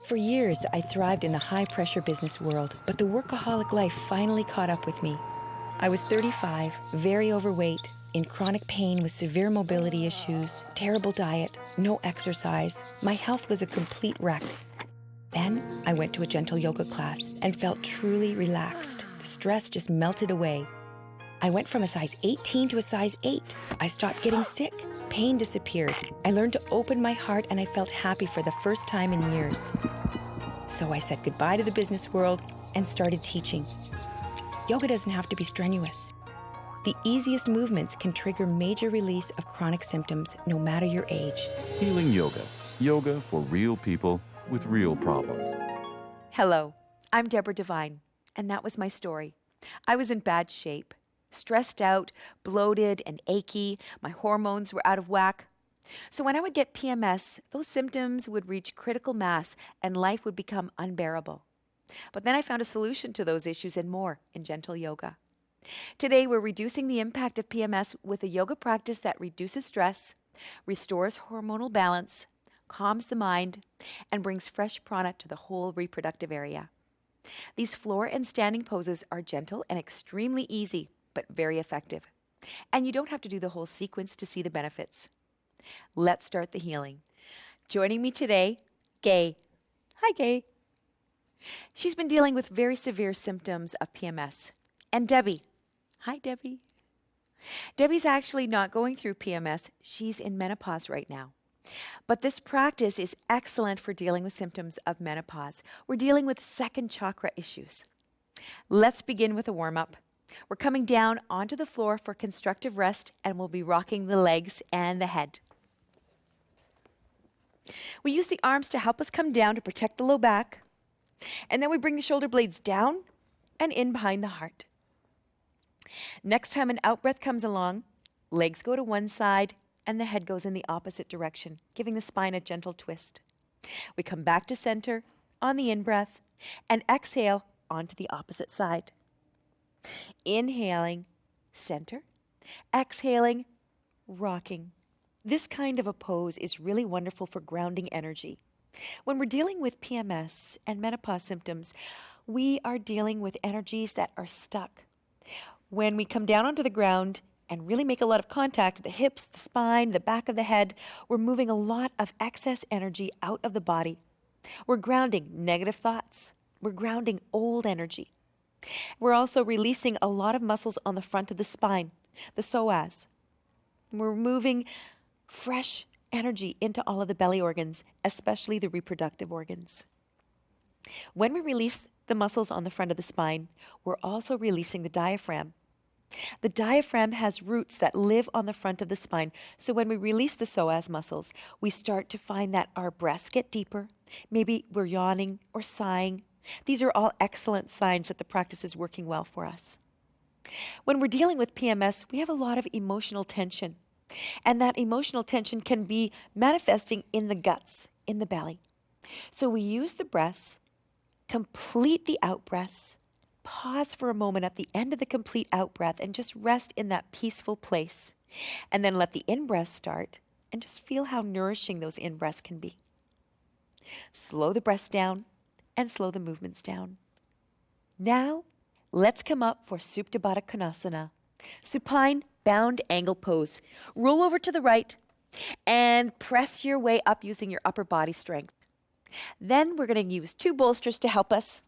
For years, I thrived in the high-pressure business world, but the workaholic life finally caught up with me. I was 35, very overweight, in chronic pain with severe mobility issues, terrible diet, no exercise. My health was a complete wreck. Then I went to a gentle yoga class and felt truly relaxed. The stress just melted away. I went from a size 18 to a size 8. I stopped getting sick. Pain disappeared. I learned to open my heart and I felt happy for the first time in years. So I said goodbye to the business world and started teaching. Yoga doesn't have to be strenuous. The easiest movements can trigger major release of chronic symptoms no matter your age. Healing Yoga. Yoga for real people with real problems. Hello, I'm Deborah Devine, and that was my story. I was in bad shape, stressed out, bloated, and achy. My hormones were out of whack. So when I would get PMS, those symptoms would reach critical mass and life would become unbearable. But then I found a solution to those issues and more in gentle yoga. Today, we're reducing the impact of PMS with a yoga practice that reduces stress, restores hormonal balance, calms the mind, and brings fresh prana to the whole reproductive area. These floor and standing poses are gentle and extremely easy, but very effective. And you don't have to do the whole sequence to see the benefits. Let's start the healing. Joining me today, Gay. Hi, Gay. She's been dealing with very severe symptoms of PMS. And Debbie. Hi, Debbie. Debbie's actually not going through PMS. She's in menopause right now. But this practice is excellent for dealing with symptoms of menopause. We're dealing with second chakra issues. Let's begin with a warm-up. We're coming down onto the floor for constructive rest, and we'll be rocking the legs and the head. We use the arms to help us come down to protect the low back, and then we bring the shoulder blades down and in behind the heart. Next time an out-breath comes along, legs go to one side, and the head goes in the opposite direction, giving the spine a gentle twist. We come back to center on the in-breath and exhale onto the opposite side. Inhaling, center. Exhaling, rocking. This kind of a pose is really wonderful for grounding energy. When we're dealing with PMS and menopause symptoms, we are dealing with energies that are stuck. When we come down onto the ground and really make a lot of contact with the hips, the spine, the back of the head, we're moving a lot of excess energy out of the body. We're grounding negative thoughts. We're grounding old energy. We're also releasing a lot of muscles on the front of the spine, the psoas. We're moving fresh energy into all of the belly organs, especially the reproductive organs. When we release the muscles on the front of the spine, we're also releasing the diaphragm. The diaphragm has roots that live on the front of the spine, so when we release the psoas muscles, we start to find that our breaths get deeper. Maybe we're yawning or sighing. These are all excellent signs that the practice is working well for us. When we're dealing with PMS, we have a lot of emotional tension, and that emotional tension can be manifesting in the guts, in the belly. So we use the breaths, complete the out breaths, pause for a moment at the end of the complete out breath and just rest in that peaceful place. And then let the in breath start and just feel how nourishing those in breaths can be. Slow the breaths down and slow the movements down. Now, let's come up for Supta Baddha Konasana, supine bound angle pose. Roll over to the right and press your way up using your upper body strength. Then we're going to use 2 bolsters to help us.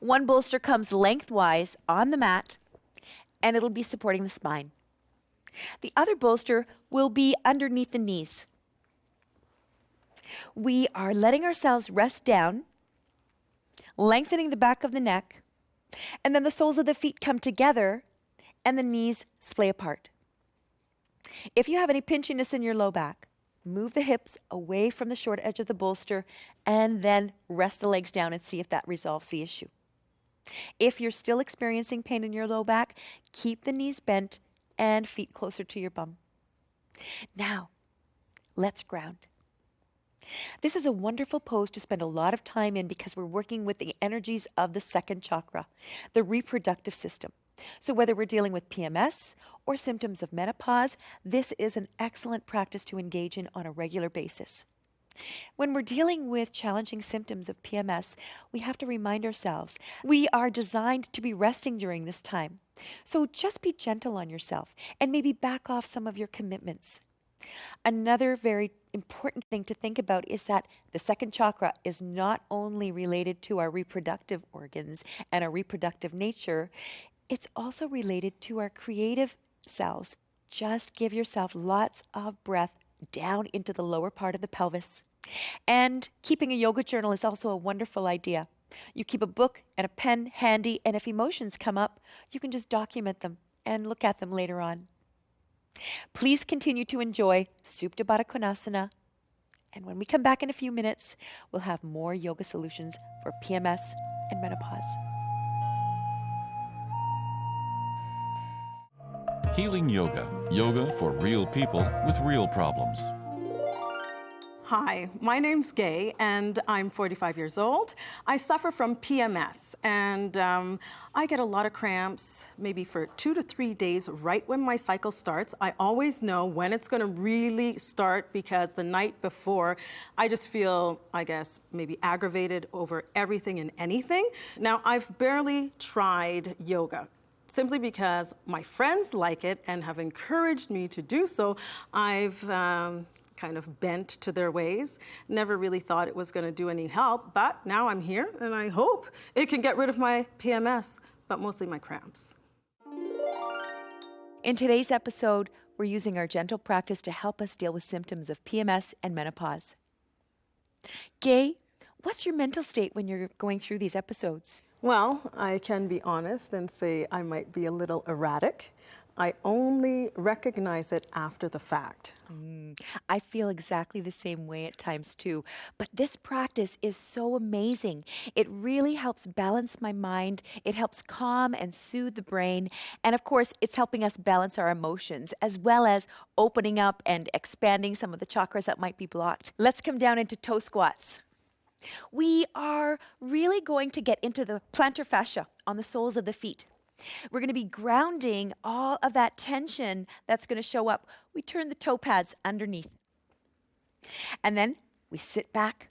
One bolster comes lengthwise on the mat, and it'll be supporting the spine. The other bolster will be underneath the knees. We are letting ourselves rest down, lengthening the back of the neck, and then the soles of the feet come together, and the knees splay apart. If you have any pinchiness in your low back, move the hips away from the short edge of the bolster and then rest the legs down and see if that resolves the issue. If you're still experiencing pain in your low back, keep the knees bent and feet closer to your bum. Now, let's ground. This is a wonderful pose to spend a lot of time in because we're working with the energies of the second chakra, the reproductive system. So whether we're dealing with PMS or symptoms of menopause, this is an excellent practice to engage in on a regular basis. When we're dealing with challenging symptoms of PMS, we have to remind ourselves we are designed to be resting during this time. So just be gentle on yourself and maybe back off some of your commitments. Another very important thing to think about is that the second chakra is not only related to our reproductive organs and our reproductive nature, it's also related to our creative selves. Just give yourself lots of breath down into the lower part of the pelvis. And keeping a yoga journal is also a wonderful idea. You keep a book and a pen handy, and if emotions come up, you can just document them and look at them later on. Please continue to enjoy Supta Baddha Konasana. And when we come back in a few minutes, we'll have more yoga solutions for PMS and menopause. Healing Yoga. Yoga for real people with real problems. Hi, my name's Gay, and I'm 45 years old. I suffer from PMS, and I get a lot of cramps, maybe for 2 to 3 days right when my cycle starts. I always know when it's going to really start because the night before, I just feel, I guess, maybe aggravated over everything and anything. Now, I've barely tried yoga, simply because my friends like it and have encouraged me to do so. I've kind of bent to their ways. Never really thought it was going to do any help, but now I'm here and I hope it can get rid of my PMS, but mostly my cramps. In today's episode, we're using our gentle practice to help us deal with symptoms of PMS and menopause. Gay, what's your mental state when you're going through these episodes? Well, I can be honest and say I might be a little erratic. I only recognize it after the fact. I feel exactly the same way at times too, but this practice is so amazing. It really helps balance my mind, it helps calm and soothe the brain, and of course, it's helping us balance our emotions as well as opening up and expanding some of the chakras that might be blocked. Let's come down into toe squats. We are really going to get into the plantar fascia on the soles of the feet. We're going to be grounding all of that tension that's going to show up. We turn the toe pads underneath. And then we sit back,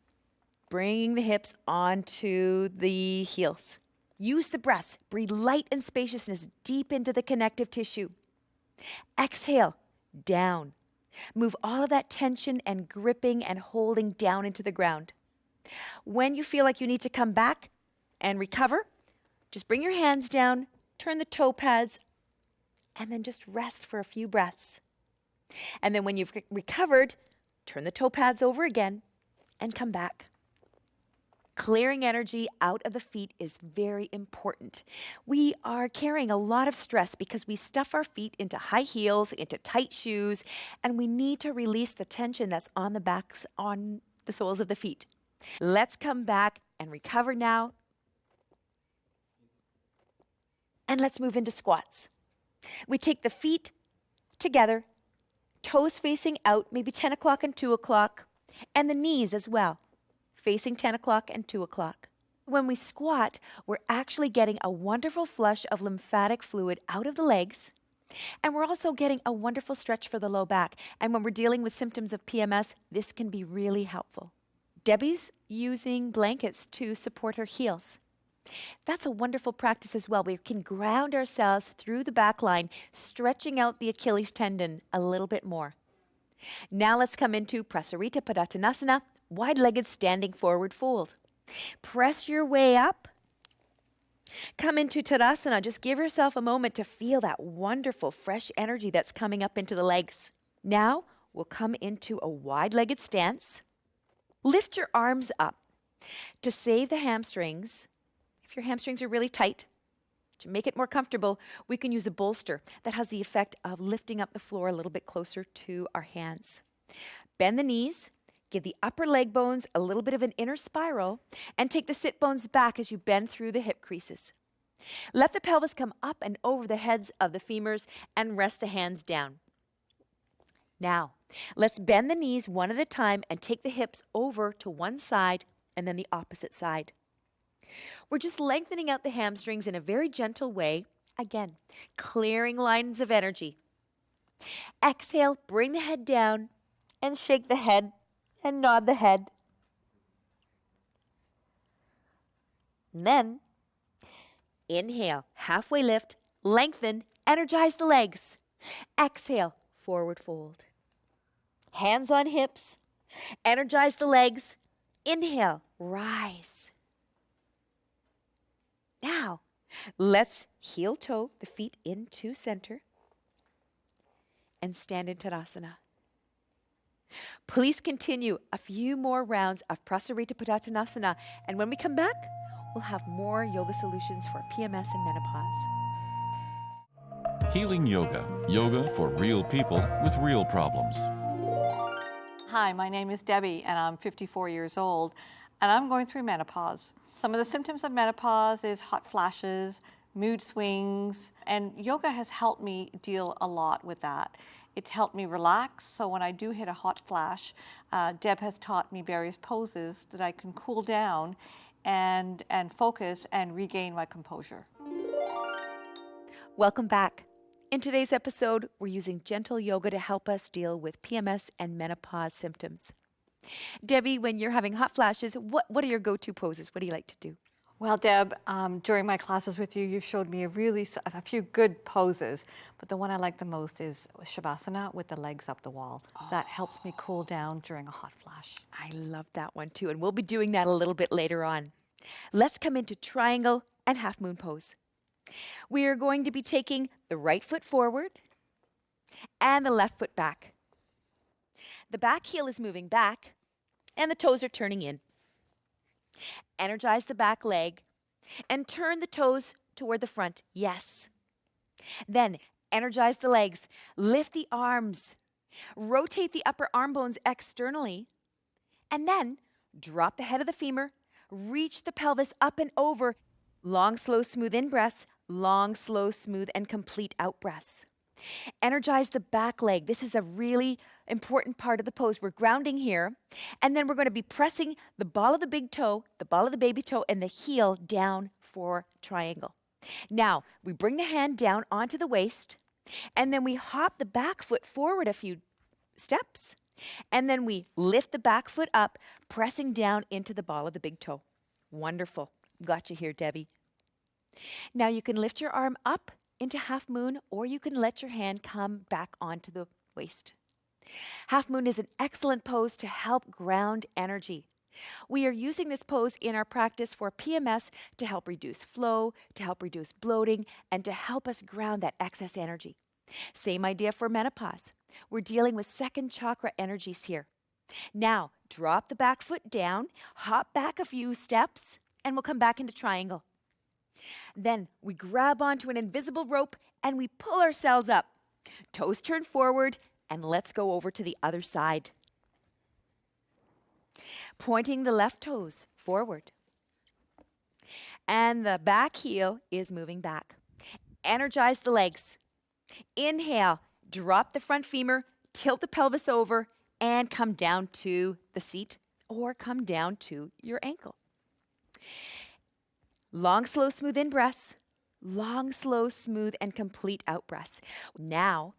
bringing the hips onto the heels. Use the breaths. Breathe light and spaciousness deep into the connective tissue. Exhale, down. Move all of that tension and gripping and holding down into the ground. When you feel like you need to come back and recover, just bring your hands down, turn the toe pads, and then just rest for a few breaths. And then when you've recovered, turn the toe pads over again and come back. Clearing energy out of the feet is very important. We are carrying a lot of stress because we stuff our feet into high heels, into tight shoes, and we need to release the tension that's on the backs, on the soles of the feet. Let's come back and recover now. And let's move into squats. We take the feet together, toes facing out, maybe 10 o'clock and 2 o'clock, and the knees as well, facing 10 o'clock and 2 o'clock. When we squat, we're actually getting a wonderful flush of lymphatic fluid out of the legs, and we're also getting a wonderful stretch for the low back. And when we're dealing with symptoms of PMS, this can be really helpful. Debbie's using blankets to support her heels. That's a wonderful practice as well. We can ground ourselves through the back line, stretching out the Achilles tendon a little bit more. Now let's come into Prasarita Padottanasana, wide-legged standing forward fold. Press your way up. Come into Tadasana. Just give yourself a moment to feel that wonderful fresh energy that's coming up into the legs. Now we'll come into a wide-legged stance. Lift your arms up. To save the hamstrings, if your hamstrings are really tight, to make it more comfortable, we can use a bolster that has the effect of lifting up the floor a little bit closer to our hands. Bend the knees, give the upper leg bones a little bit of an inner spiral, and take the sit bones back as you bend through the hip creases. Let the pelvis come up and over the heads of the femurs and rest the hands down. Now, let's bend the knees one at a time and take the hips over to one side and then the opposite side. We're just lengthening out the hamstrings in a very gentle way. Again, clearing lines of energy. Exhale, bring the head down and shake the head and nod the head. And then, inhale, halfway lift, lengthen, energize the legs. Exhale, forward fold. Hands on hips, energize the legs. Inhale, rise. Now, let's heel toe the feet into center and stand in Tadasana. Please continue a few more rounds of Prasarita Padottanasana, and when we come back, we'll have more yoga solutions for PMS and menopause. Healing Yoga. Yoga for real people with real problems. Hi, my name is Debbie, and I'm 54 years old, and I'm going through menopause. Some of the symptoms of menopause is hot flashes, mood swings, and yoga has helped me deal a lot with that. It's helped me relax, so when I do hit a hot flash, Deb has taught me various poses that I can cool down and focus and regain my composure. Welcome back. In today's episode, we're using gentle yoga to help us deal with PMS and menopause symptoms. Debbie, when you're having hot flashes, what are your go-to poses? What do you like to do? Well, Deb, during my classes with you, you've showed me a few good poses, but the one I like the most is Shavasana with the legs up the wall. That helps me cool down during a hot flash. I love that one too, and we'll be doing that a little bit later on. Let's come into triangle and half moon pose. We are going to be taking the right foot forward and the left foot back. The back heel is moving back and the toes are turning in. Energize the back leg and turn the toes toward the front. Yes. Then energize the legs. Lift the arms. Rotate the upper arm bones externally. And then drop the head of the femur. Reach the pelvis up and over. Long, slow, smooth in breaths. Long, slow, smooth, and complete out breaths. Energize the back leg. This is a really important part of the pose. We're grounding here, and then we're going to be pressing the ball of the big toe, the ball of the baby toe, and the heel down for triangle. Now, we bring the hand down onto the waist, and then we hop the back foot forward a few steps, and then we lift the back foot up, pressing down into the ball of the big toe. Wonderful. Got you here, Debbie. Now you can lift your arm up into half moon, or you can let your hand come back onto the waist. Half moon is an excellent pose to help ground energy. We are using this pose in our practice for PMS to help reduce flow, to help reduce bloating, and to help us ground that excess energy. Same idea for menopause. We're dealing with second chakra energies here. Now, drop the back foot down, hop back a few steps, and we'll come back into triangle. Then we grab onto an invisible rope and we pull ourselves up. Toes turn forward, and let's go over to the other side. Pointing the left toes forward. And the back heel is moving back. Energize the legs. Inhale, drop the front femur, tilt the pelvis over, and come down to the seat or come down to your ankle. Long, slow, smooth in breaths. Long, slow, smooth, and complete out breaths. Now,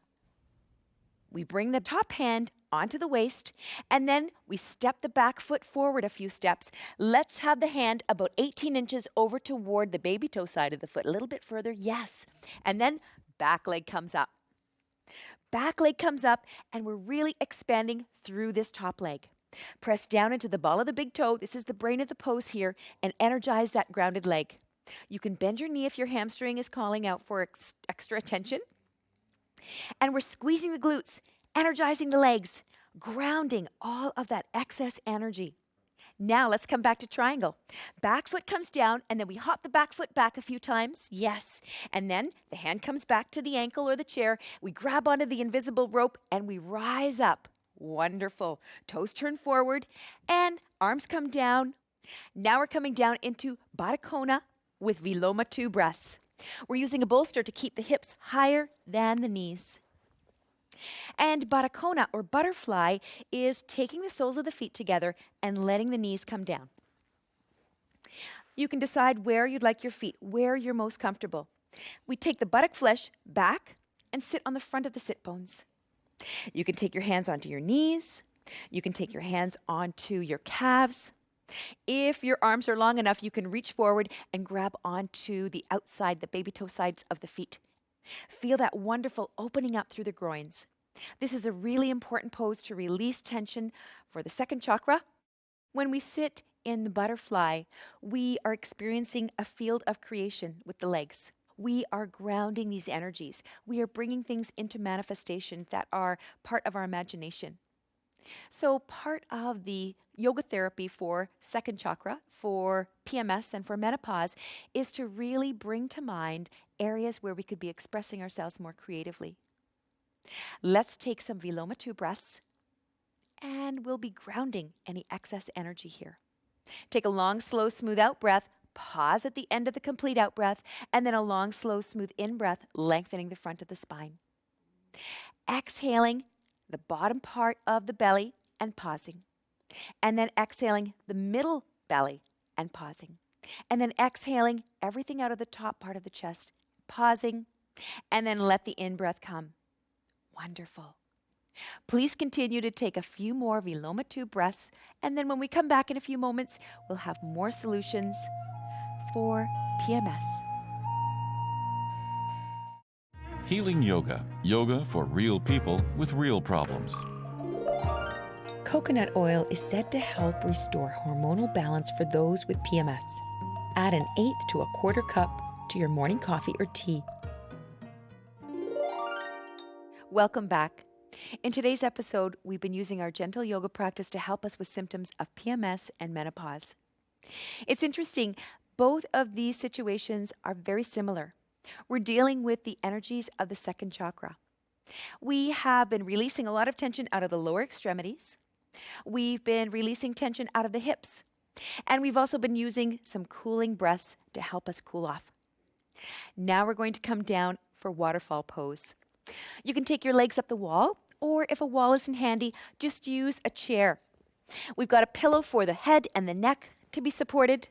we bring the top hand onto the waist, and then we step the back foot forward a few steps. Let's have the hand about 18 inches over toward the baby toe side of the foot. A little bit further, yes. And then back leg comes up. Back leg comes up, and we're really expanding through this top leg. Press down into the ball of the big toe. This is the brain of the pose here, and energize that grounded leg. You can bend your knee if your hamstring is calling out for extra attention. And we're squeezing the glutes, energizing the legs, grounding all of that excess energy. Now let's come back to triangle. Back foot comes down, and then we hop the back foot back a few times. Yes. And then the hand comes back to the ankle or the chair. We grab onto the invisible rope, and we rise up. Wonderful. Toes turn forward and arms come down. Now we're coming down into Baddha Kona with Viloma 2 breaths. We're using a bolster to keep the hips higher than the knees. And Baddha Kona, or butterfly, is taking the soles of the feet together and letting the knees come down. You can decide where you'd like your feet, where you're most comfortable. We take the buttock flesh back and sit on the front of the sit bones. You can take your hands onto your knees, You can take your hands onto your calves. If your arms are long enough, you can reach forward and grab onto the outside, the baby toe sides of the feet. Feel that wonderful opening up through the groins. This is a really important pose to release tension for the second chakra. When we sit in the butterfly, we are experiencing a field of creation with the legs. We are grounding these energies. We are bringing things into manifestation that are part of our imagination. So part of the yoga therapy for second chakra, for PMS, and for menopause is to really bring to mind areas where we could be expressing ourselves more creatively. Let's take some Viloma 2 breaths, and we'll be grounding any excess energy here. Take a long, slow, smooth out breath. Pause at the end of the complete out breath, and then a long, slow, smooth in breath, lengthening the front of the spine. Exhaling the bottom part of the belly and pausing. And then exhaling the middle belly and pausing. And then exhaling everything out of the top part of the chest, pausing, and then let the in-breath come. Wonderful. Please continue to take a few more Viloma 2 breaths, and then when we come back in a few moments, we'll have more solutions for PMS. Healing Yoga. Yoga for real people with real problems. Coconut oil is said to help restore hormonal balance for those with PMS. Add an eighth to a quarter cup to your morning coffee or tea. Welcome back. In today's episode, we've been using our gentle yoga practice to help us with symptoms of PMS and menopause. It's interesting, both of these situations are very similar. We're dealing with the energies of the second chakra. We have been releasing a lot of tension out of the lower extremities. We've been releasing tension out of the hips. And we've also been using some cooling breaths to help us cool off. Now we're going to come down for waterfall pose. You can take your legs up the wall, or if a wall isn't handy, just use a chair. We've got a pillow for the head and the neck to be supported.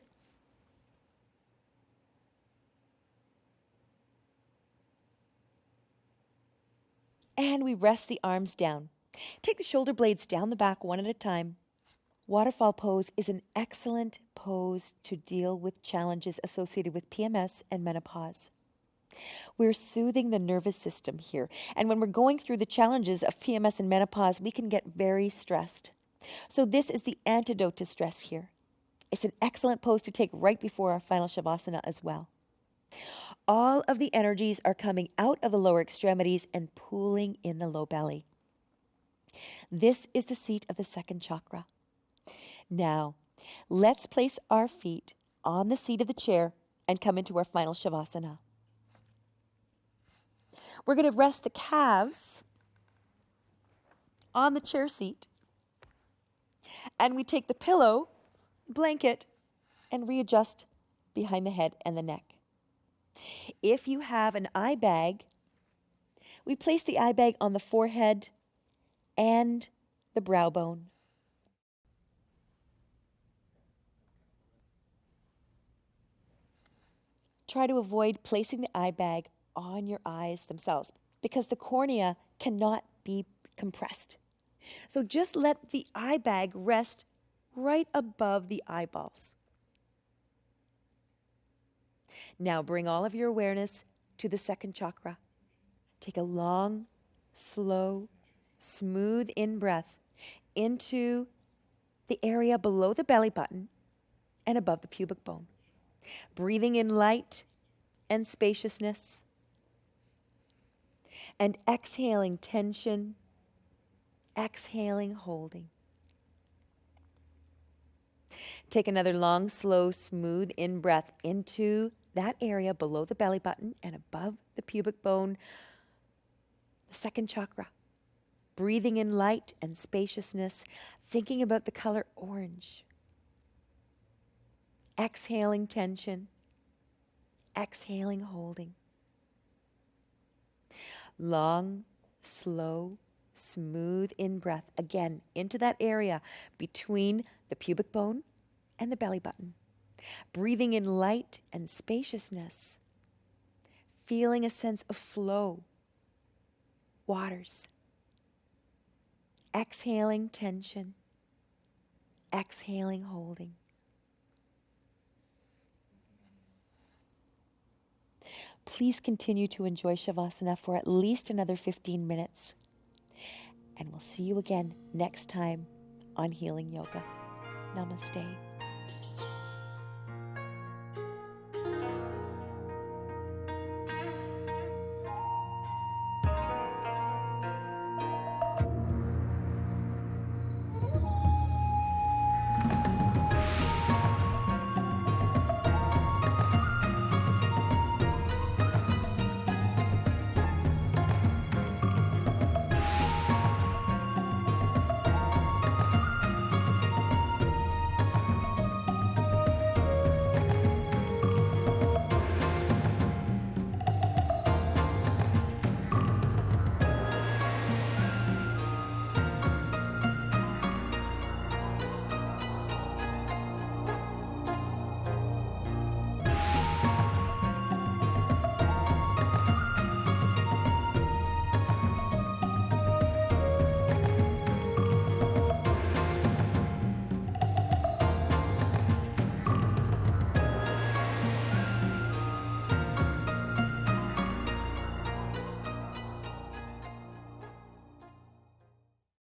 And we rest the arms down. Take the shoulder blades down the back one at a time. Waterfall pose is an excellent pose to deal with challenges associated with PMS and menopause. We're soothing the nervous system here. And when we're going through the challenges of PMS and menopause, we can get very stressed. So this is the antidote to stress here. It's an excellent pose to take right before our final Shavasana as well. All of the energies are coming out of the lower extremities and pooling in the low belly. This is the seat of the second chakra. Now, let's place our feet on the seat of the chair and come into our final Shavasana. We're going to rest the calves on the chair seat, and we take the pillow, blanket, and readjust behind the head and the neck. If you have an eye bag, we place the eye bag on the forehead and the brow bone. Try to avoid placing the eye bag on your eyes themselves because the cornea cannot be compressed. So just let the eye bag rest right above the eyeballs. Now bring all of your awareness to the second chakra. Take a long, slow, smooth in-breath into the area below the belly button and above the pubic bone. Breathing in light and spaciousness. And exhaling tension, exhaling holding. Take another long, slow, smooth in-breath into that area below the belly button and above the pubic bone, the second chakra. Breathing in light and spaciousness, thinking about the color orange. Exhaling tension, exhaling holding. Long, slow, smooth in-breath, again, into that area between the pubic bone and the belly button. Breathing in light and spaciousness, feeling a sense of flow, waters. Exhaling tension. Exhaling holding. Please continue to enjoy Shavasana for at least another 15 minutes. And we'll see you again next time on Healing Yoga. Namaste.